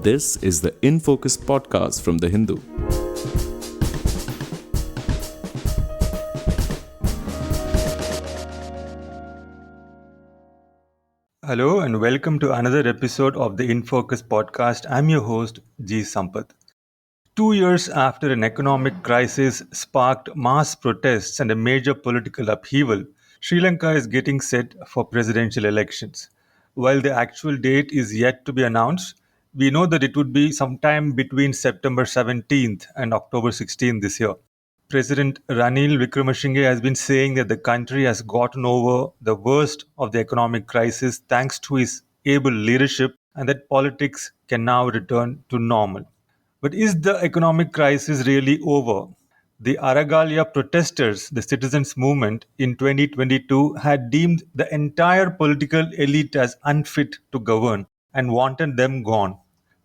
This is the In Focus podcast from The Hindu. Hello and welcome to another episode of the In Focus podcast. I'm your host, G. Sampath. 2 years after an economic crisis sparked mass protests and a major political upheaval, Sri Lanka is getting set for presidential elections. While the actual date is yet to be announced, we know that it would be sometime between September 17th and October 16th this year. President Ranil Wickremesinghe has been saying that the country has gotten over the worst of the economic crisis thanks to his able leadership and that politics can now return to normal. But is the economic crisis really over? The Aragalaya protesters, the citizens' movement in 2022, had deemed the entire political elite as unfit to govern and wanted them gone.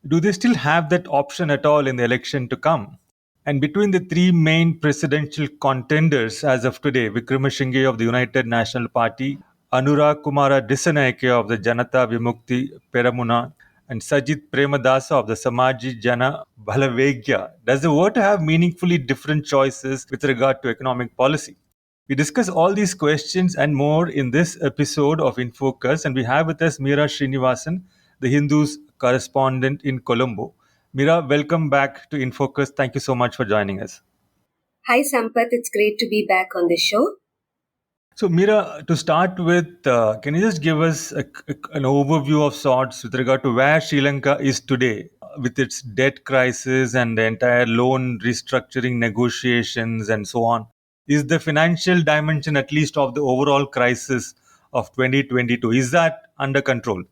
Do they still have that option at all in the election to come? And between the three main presidential contenders as of today, Wickremesinghe of the United National Party, Anura Kumara Dissanayake of the Janatha Vimukthi Peramuna, and Sajith Premadasa of the Samagi Jana Balawegaya, does the voter have meaningfully different choices with regard to economic policy? We discuss all these questions and more in this episode of In Focus, and we have with us Meera Srinivasan, the Hindu's correspondent in Colombo. Meera, welcome back to In Focus. Thank you so much for joining us. Hi Sampath, it's great to be back on the show. So, Meera, to start with, can you just give us an overview of sorts with regard to where Sri Lanka is today with its debt crisis and the entire loan restructuring negotiations and so on? Is the financial dimension, at least of the overall crisis of 2022, is that under control?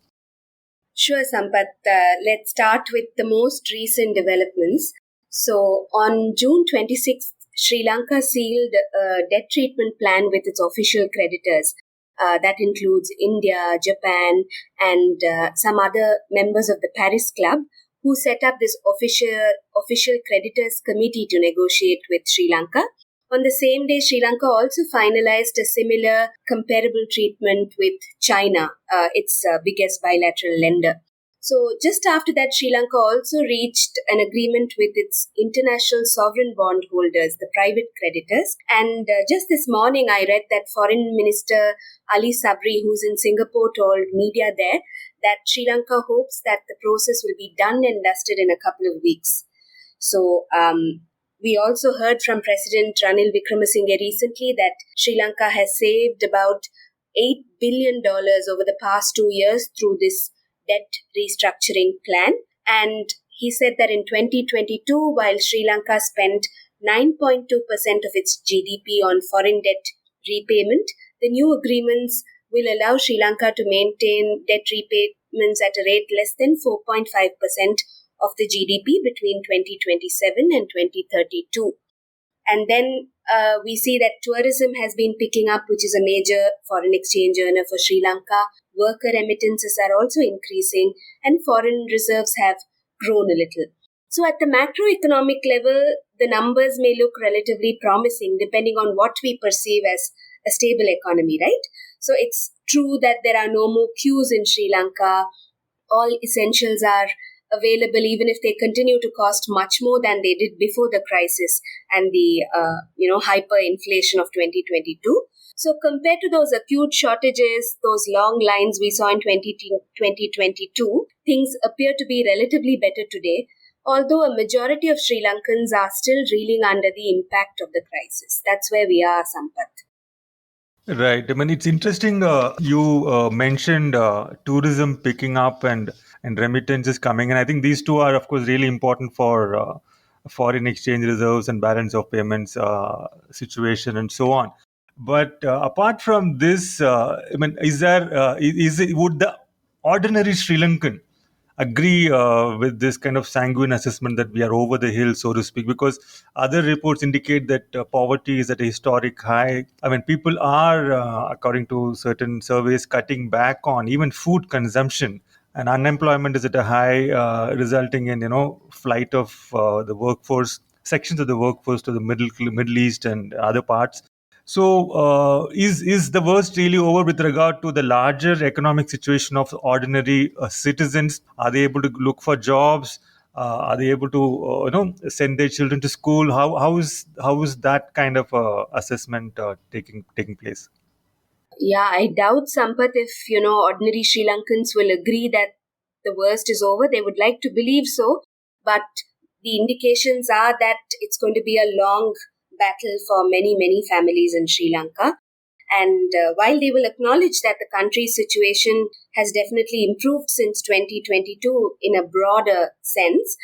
Sure, Sampath. Let's start with the most recent developments. So, on June 26th, Sri Lanka sealed a debt treatment plan with its official creditors. That includes India, Japan, and some other members of the Paris Club, who set up this official creditors committee to negotiate with Sri Lanka. On the same day, Sri Lanka also finalized a similar comparable treatment with China, its biggest bilateral lender. So, just after that, Sri Lanka also reached an agreement with its international sovereign bond holders, the private creditors. And just this morning, I read that Foreign Minister Ali Sabri, who's in Singapore, told media there that Sri Lanka hopes that the process will be done and dusted in a couple of weeks. So, we also heard from President Ranil Wickremesinghe recently that Sri Lanka has saved about $8 billion over the past 2 years through this debt restructuring plan. And he said that in 2022, while Sri Lanka spent 9.2% of its GDP on foreign debt repayment, the new agreements will allow Sri Lanka to maintain debt repayments at a rate less than 4.5% of the GDP between 2027 and 2032. And then we see that tourism has been picking up, which is a major foreign exchange earner for Sri Lanka. Worker remittances are also increasing and foreign reserves have grown a little. So at the macroeconomic level, the numbers may look relatively promising depending on what we perceive as a stable economy, right? So it's true that there are no more queues in Sri Lanka. All essentials are available, even if they continue to cost much more than they did before the crisis and the hyperinflation of 2022. So compared to those acute shortages, those long lines we saw in 2022, things appear to be relatively better today, although a majority of Sri Lankans are still reeling under the impact of the crisis. That's where we are, Sampath. Right. I mean, it's interesting. You mentioned tourism picking up and remittances coming, and I think these two are, of course, really important for foreign exchange reserves and balance of payments situation and so on. But apart from this, I mean, would the ordinary Sri Lankan agree with this kind of sanguine assessment that we are over the hill, so to speak? Because other reports indicate that poverty is at a historic high. I mean, people are, according to certain surveys, cutting back on even food consumption, and unemployment is at a high, resulting in flight of the workforce, sections of the workforce to the Middle East and other parts. So, is the worst really over with regard to the larger economic situation of ordinary citizens? Are they able to look for jobs? Are they able to send their children to school? How is that kind of assessment taking place? Yeah, I doubt, Sampath, if, ordinary Sri Lankans will agree that the worst is over. They would like to believe so, but the indications are that it's going to be a long battle for many, many families in Sri Lanka. And while they will acknowledge that the country's situation has definitely improved since 2022 in a broader sense,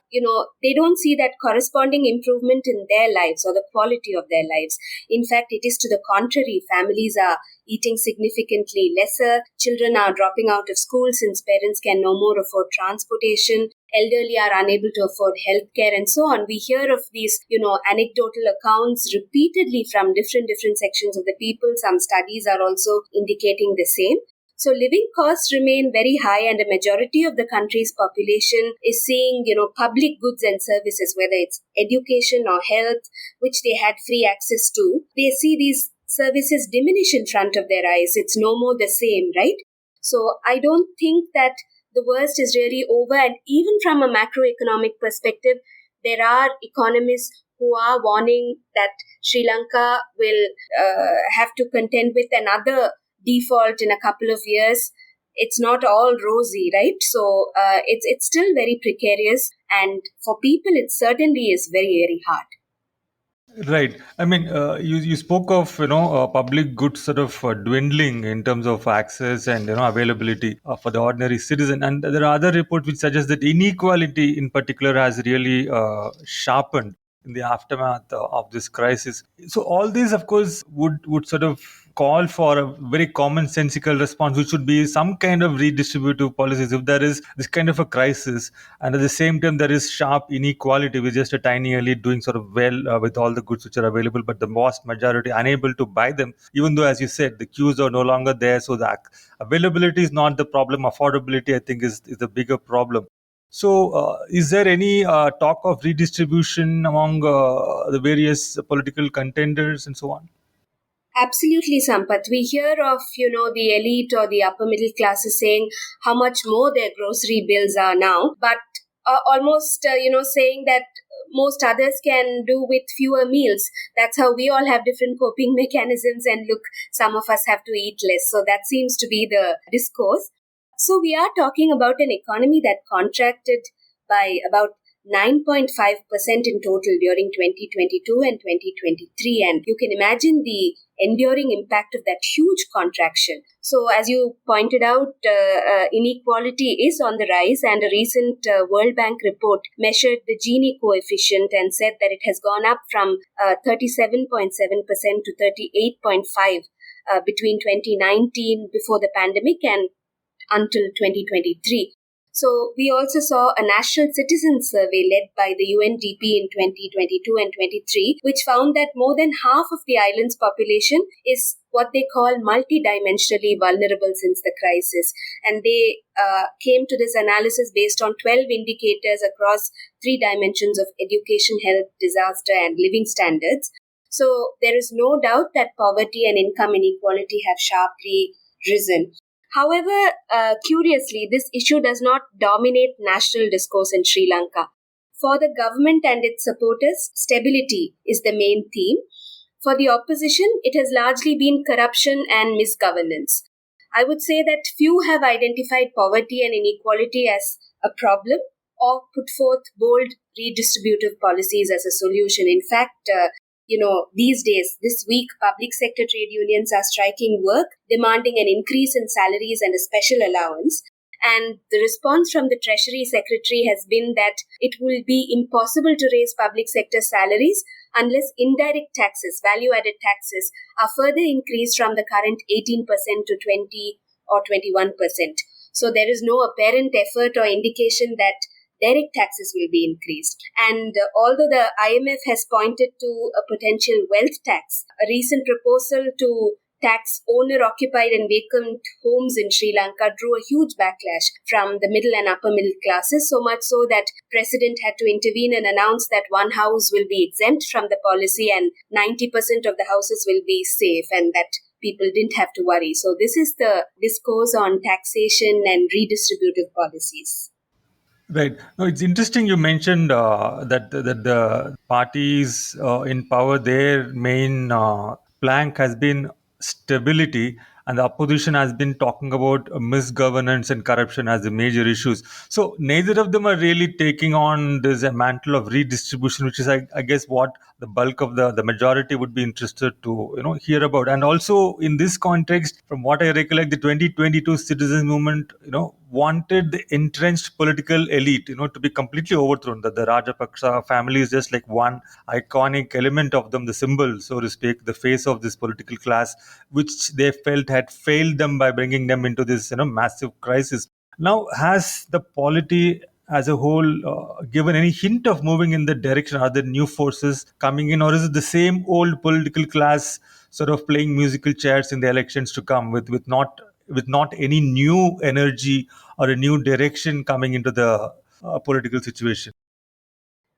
they don't see that corresponding improvement in their lives or the quality of their lives. In fact, it is to the contrary. Families are eating significantly lesser. Children are dropping out of school since parents can no more afford transportation. Elderly are unable to afford healthcare and so on. We hear of these, anecdotal accounts repeatedly from different sections of the people. Some studies are also indicating the same. So living costs remain very high, and a majority of the country's population is seeing, public goods and services, whether it's education or health, which they had free access to. They see these services diminish in front of their eyes. It's no more the same, right? So I don't think that the worst is really over. And even from a macroeconomic perspective, there are economists who are warning that Sri Lanka will have to contend with another default in a couple of years. It's not all rosy, right? So it's still very precarious, and for people, it certainly is very, very hard. Right. I mean, you spoke of public goods sort of dwindling in terms of access and availability for the ordinary citizen, and there are other reports which suggest that inequality in particular has really sharpened in the aftermath of this crisis. So all these, of course, would sort of call for a very commonsensical response, which would be some kind of redistributive policies. If there is this kind of a crisis, and at the same time there is sharp inequality with just a tiny elite doing sort of well with all the goods which are available, but the vast majority unable to buy them, even though, as you said, the queues are no longer there. So the availability is not the problem. Affordability, I think, is the bigger problem. So, is there any talk of redistribution among the various political contenders and so on? Absolutely, Sampath. We hear of, the elite or the upper middle classes saying how much more their grocery bills are now, but almost, saying that most others can do with fewer meals. That's how we all have different coping mechanisms, and look, some of us have to eat less. So that seems to be the discourse. So we are talking about an economy that contracted by about 9.5% in total during 2022 and 2023. And you can imagine the enduring impact of that huge contraction. So, as you pointed out, inequality is on the rise, and a recent World Bank report measured the Gini coefficient and said that it has gone up from 37.7% to 38.5% between 2019, before the pandemic, and until 2023. So we also saw a national citizen survey led by the UNDP in 2022 and 23, which found that more than half of the island's population is what they call multidimensionally vulnerable since the crisis. And they came to this analysis based on 12 indicators across three dimensions of education, health, disaster, and living standards. So there is no doubt that poverty and income inequality have sharply risen. However, curiously, this issue does not dominate national discourse in Sri Lanka. For the government and its supporters, stability is the main theme. For the opposition, it has largely been corruption and misgovernance. I would say that few have identified poverty and inequality as a problem or put forth bold redistributive policies as a solution. In fact, these days, this week, public sector trade unions are striking work, demanding an increase in salaries and a special allowance. And the response from the Treasury Secretary has been that it will be impossible to raise public sector salaries unless indirect taxes, value-added taxes, are further increased from the current 18% to 20 or 21%. So there is no apparent effort or indication that direct taxes will be increased. And although the IMF has pointed to a potential wealth tax, a recent proposal to tax owner-occupied and vacant homes in Sri Lanka drew a huge backlash from the middle and upper middle classes, so much so that President had to intervene and announce that one house will be exempt from the policy and 90% of the houses will be safe, and that people didn't have to worry. So this is the discourse on taxation and redistributive policies. Right. No, it's interesting you mentioned that the parties in power, their main plank has been stability, and the opposition has been talking about misgovernance and corruption as the major issues. So neither of them are really taking on this mantle of redistribution, which is, I guess, what the bulk of the majority would be interested to hear about. And also in this context, from what I recollect, the 2022 citizen movement wanted the entrenched political elite to be completely overthrown. That the Rajapaksa family is just like one iconic element of them, the symbol, so to speak, the face of this political class, which they felt had failed them by bringing them into this massive crisis. Now, has the polity as a whole given any hint of moving in the direction? Are there new forces coming in, or is it the same old political class sort of playing musical chairs in the elections to come, with not any new energy or a new direction coming into the political situation?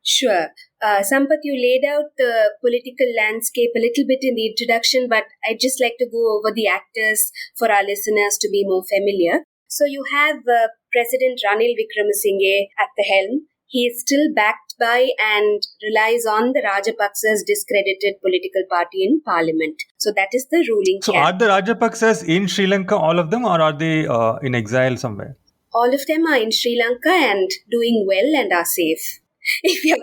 Sure. Sampath, you laid out the political landscape a little bit in the introduction, but I'd just like to go over the actors for our listeners to be more familiar. So you have President Ranil Wickremesinghe at the helm. He is still backed by and relies on the Rajapaksa's discredited political party in parliament. So that is the ruling So camp. are the Rajapaksas in Sri Lanka, all of them, or are they in exile somewhere? All of them are in Sri Lanka and doing well and are safe. If you're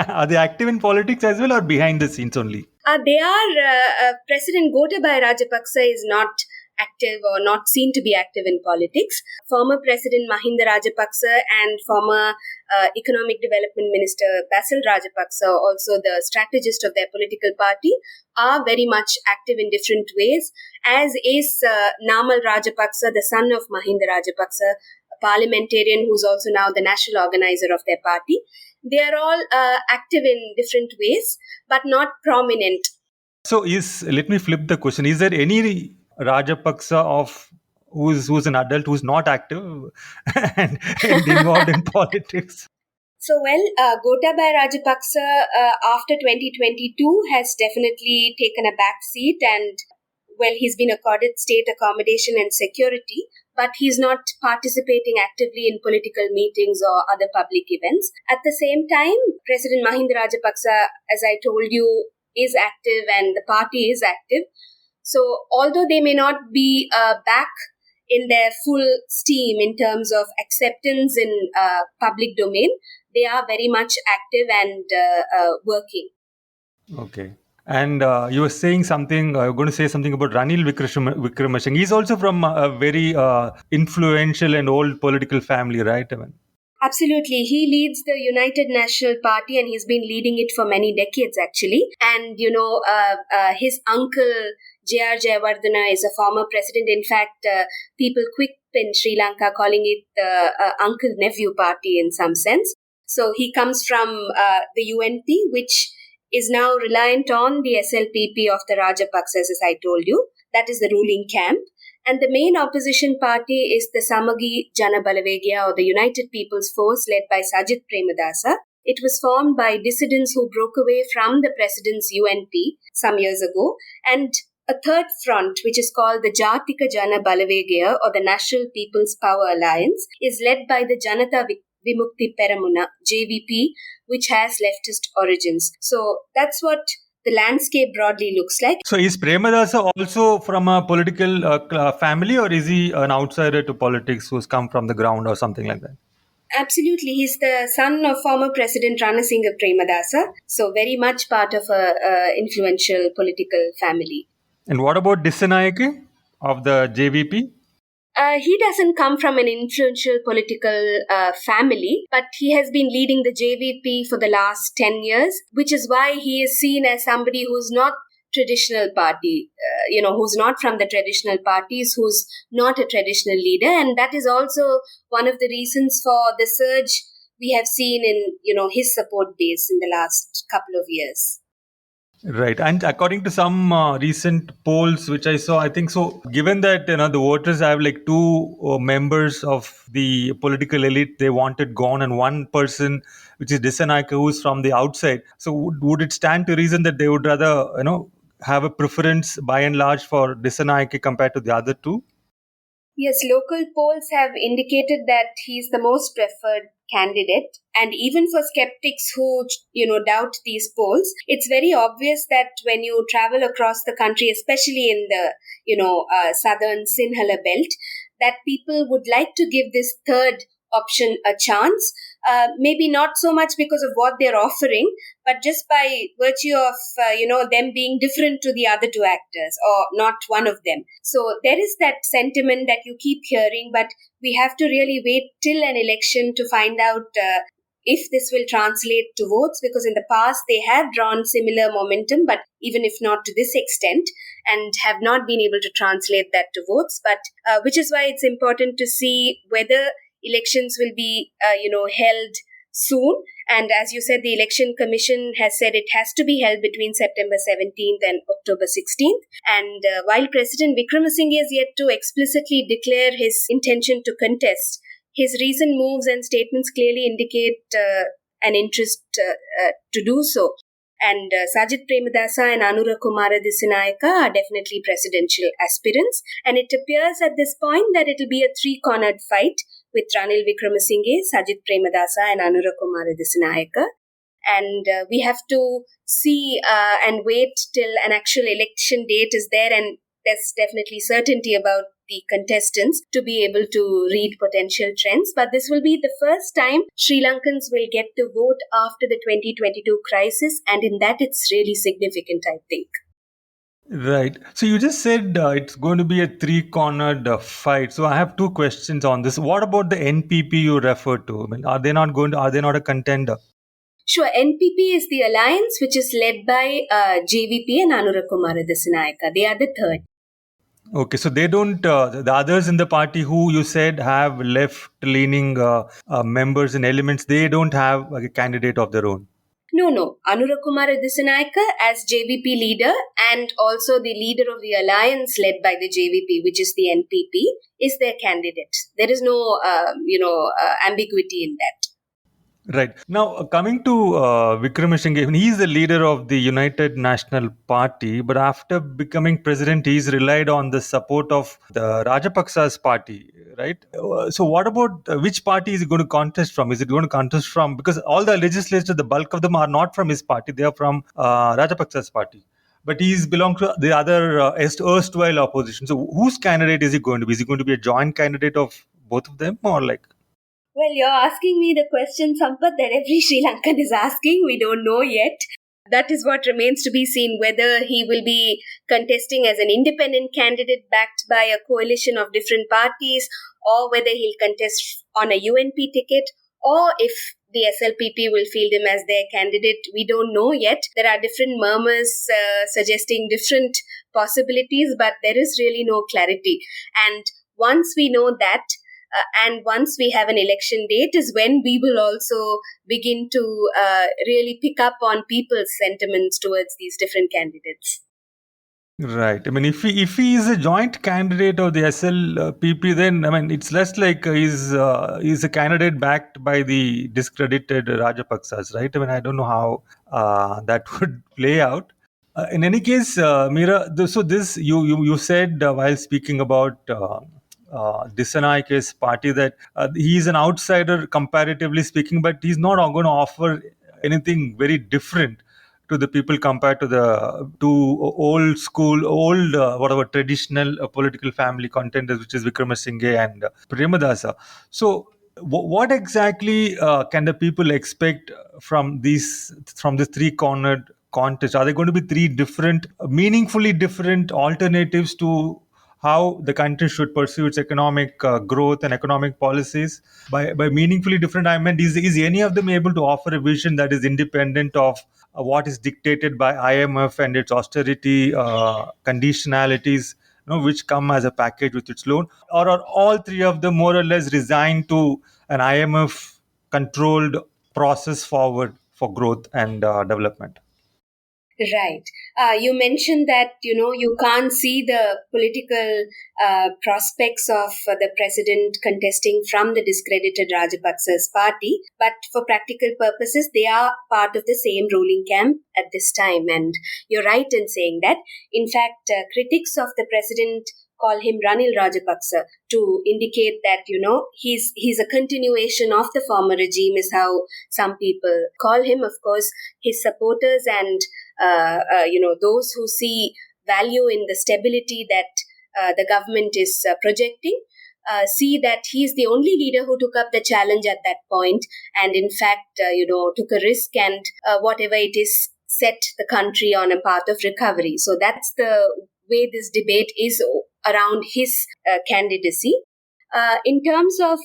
Are they active in politics as well, or behind the scenes only? President Gotabaya Rajapaksa is not active or not seen to be active in politics. Former President Mahinda Rajapaksa and former Economic Development Minister Basil Rajapaksa, also the strategist of their political party, are very much active in different ways, as is Namal Rajapaksa, the son of Mahinda Rajapaksa, a parliamentarian who's also now the national organizer of their party. They are all active in different ways, but not prominent. So let me flip the question. Is there any Rajapaksa of who's an adult who's not active and involved in politics? So, Gotabaya Rajapaksa after 2022 has definitely taken a back seat, and he's been accorded state accommodation and security, but he's not participating actively in political meetings or other public events. At the same time, President Mahinda Rajapaksa, as I told you, is active and the party is active. So, although they may not be back in their full steam in terms of acceptance in public domain, they are very much active and working. Okay. And you were saying something, you're going to say something about Ranil Wickremesinghe. He's also from a very influential and old political family, right? Absolutely. He leads the United National Party and he's been leading it for many decades, actually. And, his uncle, J.R. Jayawardena, is a former president. In fact, people quip in Sri Lanka calling it the uncle-nephew party in some sense. So he comes from the UNP, which is now reliant on the SLPP of the Rajapaksas, as I told you. That is the ruling camp. And the main opposition party is the Samagi Jana Balawegaya, or the United People's Force, led by Sajith Premadasa. It was formed by dissidents who broke away from the president's UNP some years ago. And a third front, which is called the Jatika Jana Balawegaya, or the National People's Power Alliance, is led by the Janatha Vimukthi Peramuna, JVP, which has leftist origins. So that's what the landscape broadly looks like. So is Premadasa also from a political family, or is he an outsider to politics who's come from the ground or something like that? Absolutely. He's the son of former President Ranil Premadasa. So very much part of a influential political family. And what about Dissanayake of the JVP? He doesn't come from an influential political family, but he has been leading the JVP for the last 10 years, which is why he is seen as somebody who's not traditional party, who's not from the traditional parties, who's not a traditional leader. And that is also one of the reasons for the surge we have seen in, his support base in the last couple of years. Right, and according to some recent polls which I saw, I think so. Given that the voters have like two members of the political elite they wanted gone, and one person which is Dissanayake who's from the outside. So would it stand to reason that they would rather have a preference by and large for Dissanayake compared to the other two? Yes, local polls have indicated that he's the most preferred candidate. And even for skeptics who, doubt these polls, it's very obvious that when you travel across the country, especially in the, southern Sinhala belt, that people would like to give this third option a chance. Maybe not so much because of what they're offering, but just by virtue of them being different to the other two actors or not one of them. So there is that sentiment that you keep hearing, but we have to really wait till an election to find out if this will translate to votes, because in the past they have drawn similar momentum, but even if not to this extent, and have not been able to translate that to votes. But which is why it's important to see whether elections will be held soon. And as you said, the Election Commission has said it has to be held between September 17th and October 16th. And while President Wickremesinghe has yet to explicitly declare his intention to contest, his recent moves and statements clearly indicate an interest to do so. And Sajith Premadasa and Anura Kumara Dissanayake are definitely presidential aspirants. And it appears at this point that it will be a three-cornered fight with Ranil Wickremesinghe, Sajith Premadasa, and Anura Kumara Dissanayake. And we have to see and wait till an actual election date is there, and there's definitely certainty about the contestants to be able to read potential trends. But this will be the first time Sri Lankans will get to vote after the 2022 crisis, and in that it's really significant, I think. Right. So you just said it's going to be a three-cornered fight. So I have two questions on this. What about the NPP you referred to? I mean, are they not going to? Are they not a contender? Sure, NPP is the alliance which is led by JVP and Anura Kumara Dissanayake. They are the third. Okay, so they don't. The others in the party who you said have left-leaning members and elements, they don't have a candidate of their own. No. Anura Kumara Dissanayake as JVP leader and also the leader of the alliance led by the JVP, which is the NPP, is their candidate. There is no, ambiguity in that. Right. Now, coming to Wickremesinghe, he is the leader of the United National Party, but after becoming president, he's relied on the support of the Rajapaksa's party, right? So, what about which party is he going to contest from? Is it going to contest from, because all the legislators, the bulk of them are not from his party, they are from Rajapaksa's party. But he's belonged to the other erstwhile opposition. So, whose candidate is he going to be? Is he going to be a joint candidate of both of them, or like? Well, you're asking me the question, Sampath, that every Sri Lankan is asking. We don't know yet. That is what remains to be seen, whether he will be contesting as an independent candidate backed by a coalition of different parties, or whether he'll contest on a UNP ticket, or if the SLPP will field him as their candidate. We don't know yet. There are different murmurs suggesting different possibilities, but there is really no clarity. And once we know that, and once we have an election date is when we will also begin to really pick up on people's sentiments towards these different candidates. Right. I mean, if he is a joint candidate of the SLPP, then I mean it's less like he's a candidate backed by the discredited Rajapaksas, right? I mean, I don't know how that would play out. In any case, Mira, so this you said while speaking about Disanayake's party that he is an outsider comparatively speaking, but he's not going to offer anything very different to the people compared to the old school, whatever traditional political family contenders, which is Wickremesinghe and Premadasa. So, what exactly can the people expect from this three-cornered contest? Are there going to be three different, meaningfully different alternatives to how the country should pursue its economic growth and economic policies? By meaningfully different, I meant is any of them able to offer a vision that is independent of what is dictated by IMF and its austerity conditionalities, which come as a package with its loan, or are all three of them more or less resigned to an IMF controlled process forward for growth and development? Right. You mentioned that, you can't see the political prospects of the president contesting from the discredited Rajapaksa's party, but for practical purposes, they are part of the same ruling camp at this time. And you're right in saying that. In fact, critics of the president call him Ranil Rajapaksa to indicate that, he's a continuation of the former regime, is how some people call him. Of course, his supporters and those who see value in the stability that the government is projecting, see that he's the only leader who took up the challenge at that point, and in fact, took a risk and whatever it is, set the country on a path of recovery. So that's the way this debate is around his candidacy. In terms of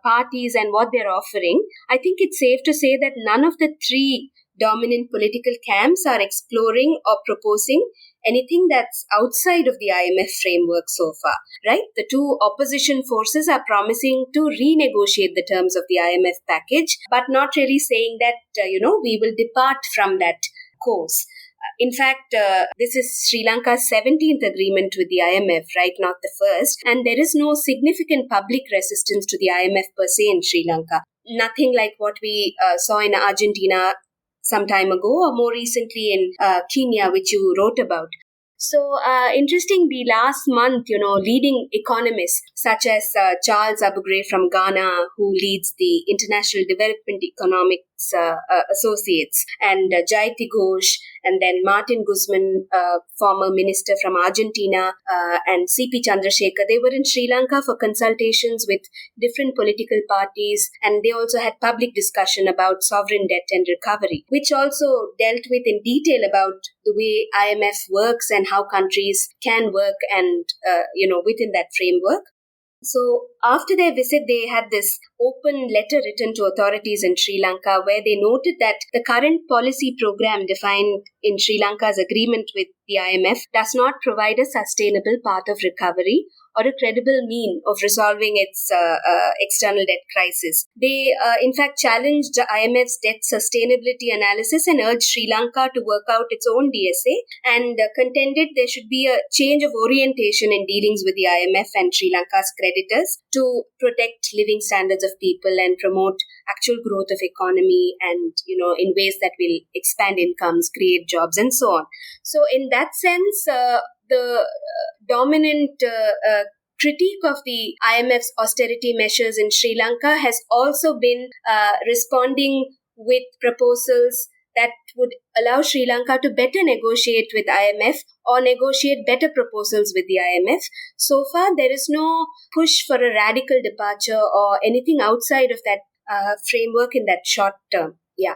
parties and what they're offering, I think it's safe to say that none of the three dominant political camps are exploring or proposing anything that's outside of the IMF framework so far, right? The two opposition forces are promising to renegotiate the terms of the IMF package, but not really saying that, we will depart from that course. In fact, this is Sri Lanka's 17th agreement with the IMF, right? Not the first. And there is no significant public resistance to the IMF per se in Sri Lanka. Nothing like what we saw in Argentina some time ago, or more recently in Kenya, which you wrote about. So, interesting, the last month, leading economists such as Charles Abugray from Ghana, who leads the International Development Economics Associates, and Jayati Ghosh, and then Martin Guzman, former minister from Argentina, and C.P. Chandrasekhar. They were in Sri Lanka for consultations with different political parties, and they also had public discussion about sovereign debt and recovery, which also dealt with in detail about the way IMF works and how countries can work and, within that framework. So after their visit, they had this open letter written to authorities in Sri Lanka where they noted that the current policy program defined in Sri Lanka's agreement with the IMF does not provide a sustainable path of recovery or a credible mean of resolving its external debt crisis. They, in fact, challenged the IMF's debt sustainability analysis and urged Sri Lanka to work out its own DSA, and contended there should be a change of orientation in dealings with the IMF and Sri Lanka's creditors to protect living standards of people and promote actual growth of economy and, in ways that will expand incomes, create jobs, and so on. So in that sense, the dominant critique of the IMF's austerity measures in Sri Lanka has also been responding with proposals that would allow Sri Lanka to better negotiate with IMF or negotiate better proposals with the IMF. So far, there is no push for a radical departure or anything outside of that framework in that short term. Yeah.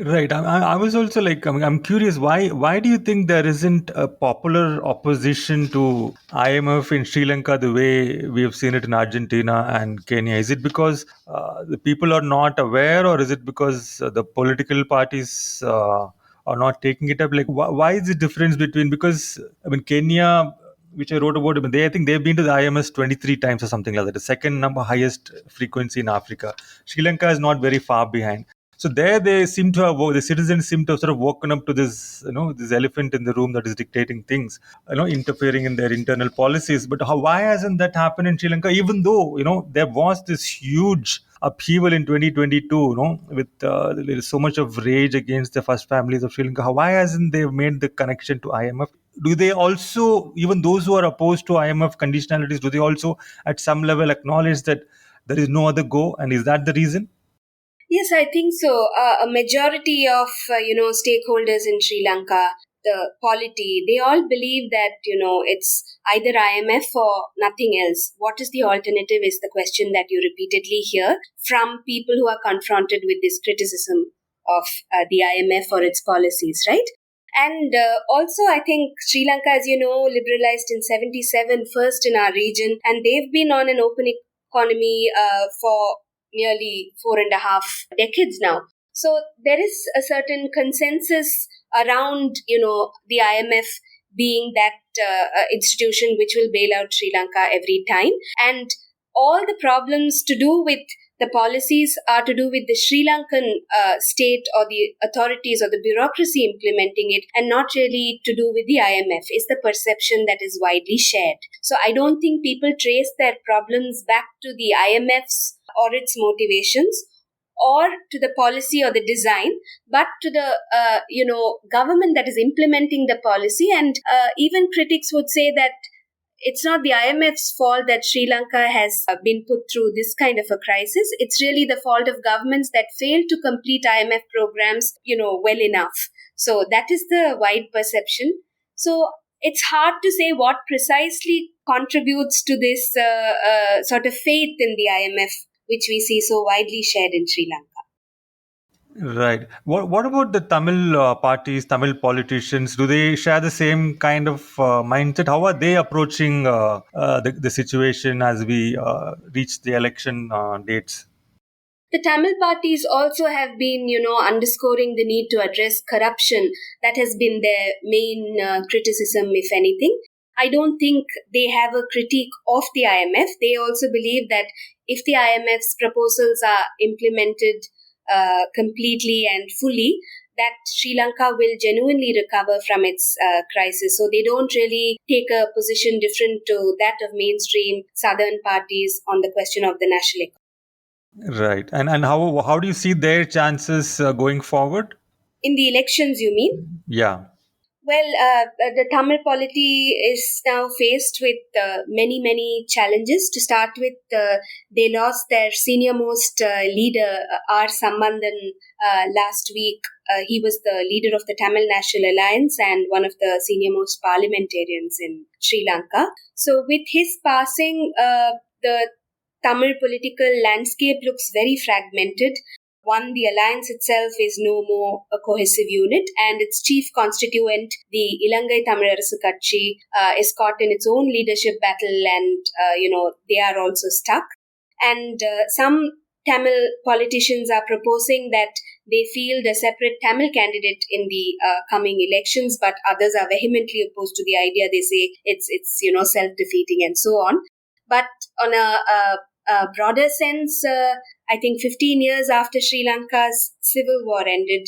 Right. I was also I'm curious, why do you think there isn't a popular opposition to IMF in Sri Lanka the way we have seen it in Argentina and Kenya? Is it because the people are not aware, or is it because the political parties are not taking it up? Like, why is the difference between, because Kenya, which I wrote about, I think they've been to the IMF 23 times or something like that, the second number highest frequency in Africa. Sri Lanka is not very far behind. So there, they seem to have, the citizens seem to have sort of woken up to this, this elephant in the room that is dictating things, interfering in their internal policies. But why hasn't that happened in Sri Lanka? Even though, there was this huge upheaval in 2022, with there is so much of rage against the first families of Sri Lanka. Why hasn't they made the connection to IMF? Do they also, even those who are opposed to IMF conditionalities, do they also at some level acknowledge that there is no other go? And is that the reason? Yes, I think so. A majority of, stakeholders in Sri Lanka, the polity, they all believe that, it's either IMF or nothing else. What is the alternative is the question that you repeatedly hear from people who are confronted with this criticism of the IMF or its policies, right? And also, I think Sri Lanka, as you know, liberalized in 77, first in our region, and they've been on an open economy for nearly 4.5 decades now. So there is a certain consensus around, the IMF being that institution which will bail out Sri Lanka every time. And all the problems to do with The policies are to do with the Sri Lankan state or the authorities or the bureaucracy implementing it, and not really to do with the IMF, is the perception that is widely shared. So I don't think people trace their problems back to the IMF's or its motivations, or to the policy or the design, but to the government that is implementing the policy. And even critics would say that it's not the IMF's fault that Sri Lanka has been put through this kind of a crisis. It's really the fault of governments that fail to complete IMF programs, well enough. So that is the wide perception. So it's hard to say what precisely contributes to this sort of faith in the IMF, which we see so widely shared in Sri Lanka. Right. What about the Tamil parties, Tamil politicians? Do they share the same kind of mindset? How are they approaching the situation as we reach the election dates? The Tamil parties also have been, underscoring the need to address corruption. That has been their main criticism, if anything. I don't think they have a critique of the IMF. They also believe that if the IMF's proposals are implemented completely and fully, that Sri Lanka will genuinely recover from its crisis. So they don't really take a position different to that of mainstream southern parties on the question of the national economy. Right. And how do you see their chances going forward? In the elections, you mean? Yeah. Well, the Tamil polity is now faced with many, many challenges. To start with, they lost their senior most leader, R. Sambandhan, last week. He was the leader of the Tamil National Alliance and one of the senior most parliamentarians in Sri Lanka. So with his passing, the Tamil political landscape looks very fragmented. One, the alliance itself is no more a cohesive unit, and its chief constituent, the Ilangai Tamilarasu Katchi, is caught in its own leadership battle, and they are also stuck. And some Tamil politicians are proposing that they field a separate Tamil candidate in the coming elections, but others are vehemently opposed to the idea. They say it's self-defeating and so on. But on a broader sense, I think 15 years after Sri Lanka's civil war ended,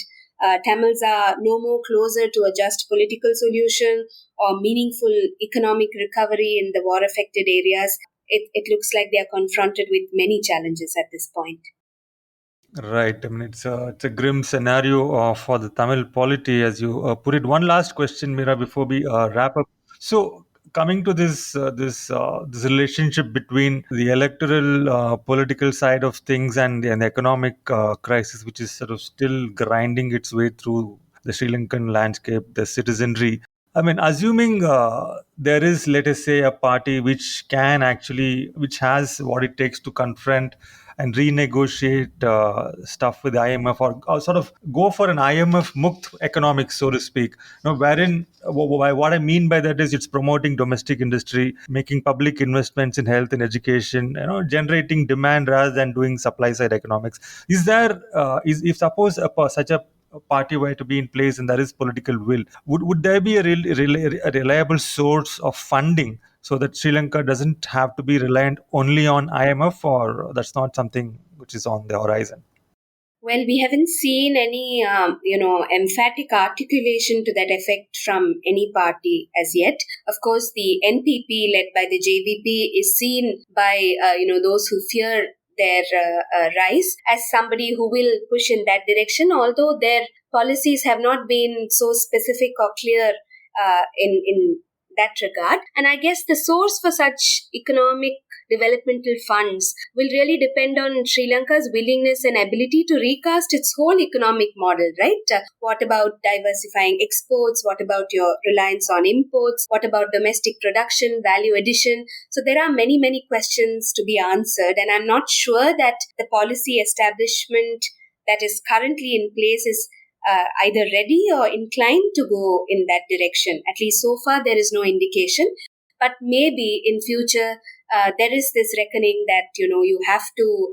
Tamils are no more closer to a just political solution or meaningful economic recovery in the war-affected areas. It looks like they are confronted with many challenges at this point. Right. I mean, it's a grim scenario for the Tamil polity, as you put it. One last question, Mira, before we wrap up. So, coming to this relationship between the electoral political side of things and the economic crisis, which is sort of still grinding its way through the Sri Lankan landscape, the citizenry. I mean, assuming there is, let us say, a party which has what it takes to confront and renegotiate stuff with the IMF, or sort of go for an IMF mukt economics, so to speak. Wherein what I mean by that is it's promoting domestic industry, making public investments in health and education, generating demand rather than doing supply side economics. Is there is if suppose such a party were to be in place and there is political will, would there be a reliable source of funding so that Sri Lanka doesn't have to be reliant only on IMF, or that's not something which is on the horizon? Well, we haven't seen any, emphatic articulation to that effect from any party as yet. Of course, the NPP, led by the JVP, is seen by, those who fear their rise as somebody who will push in that direction, although their policies have not been so specific or clear in that regard. And I guess the source for such economic developmental funds will really depend on Sri Lanka's willingness and ability to recast its whole economic model, right? What about diversifying exports? What about your reliance on imports? What about domestic production, value addition? So there are many, many questions to be answered, and I'm not sure that the policy establishment that is currently in place is either ready or inclined to go in that direction. At least so far, there is no indication. But maybe in future, there is this reckoning that you have to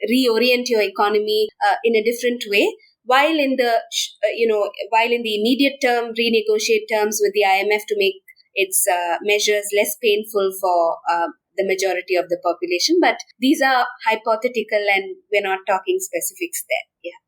reorient your economy in a different way, while in the immediate term renegotiate terms with the IMF to make its measures less painful for the majority of the population. But these are hypothetical and we're not talking specifics there. Yeah.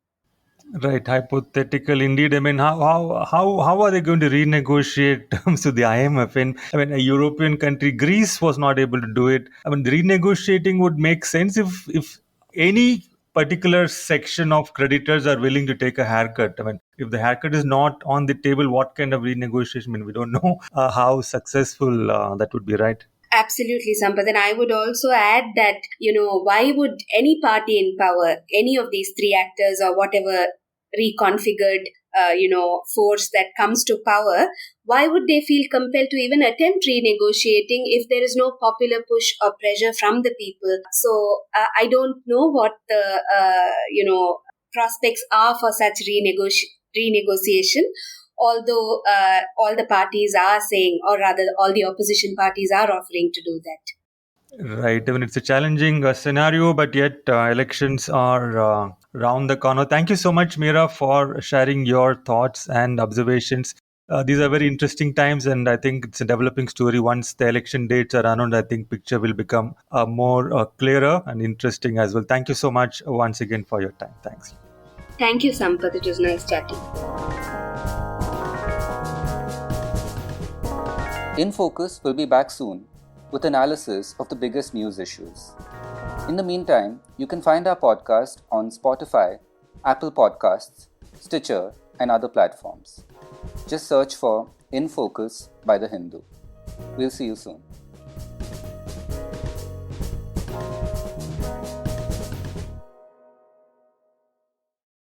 Right, hypothetical indeed. I mean, how are they going to renegotiate terms with the IMF? And I mean, a European country, Greece, was not able to do it. I mean, renegotiating would make sense if any particular section of creditors are willing to take a haircut. I mean, if the haircut is not on the table, what kind of renegotiation? I mean, we don't know how successful that would be, right? Absolutely, Sampath. And I would also add that, why would any party in power, any of these three actors or whatever reconfigured, force that comes to power, why would they feel compelled to even attempt renegotiating if there is no popular push or pressure from the people? So I don't know what the, prospects are for such renegotiation. Although all the parties are saying, or rather all the opposition parties are offering to do that. Right. I mean, it's a challenging scenario, but yet elections are round the corner. Thank you so much, Meera, for sharing your thoughts and observations. These are very interesting times, and I think it's a developing story. Once the election dates are announced, I think picture will become more clearer and interesting as well. Thank you so much once again for your time. Thanks. Thank you, Sampath. It was nice chatting. In Focus will be back soon with analysis of the biggest news issues. In the meantime, you can find our podcast on Spotify, Apple Podcasts, Stitcher, and other platforms. Just search for In Focus by The Hindu. We'll see you soon.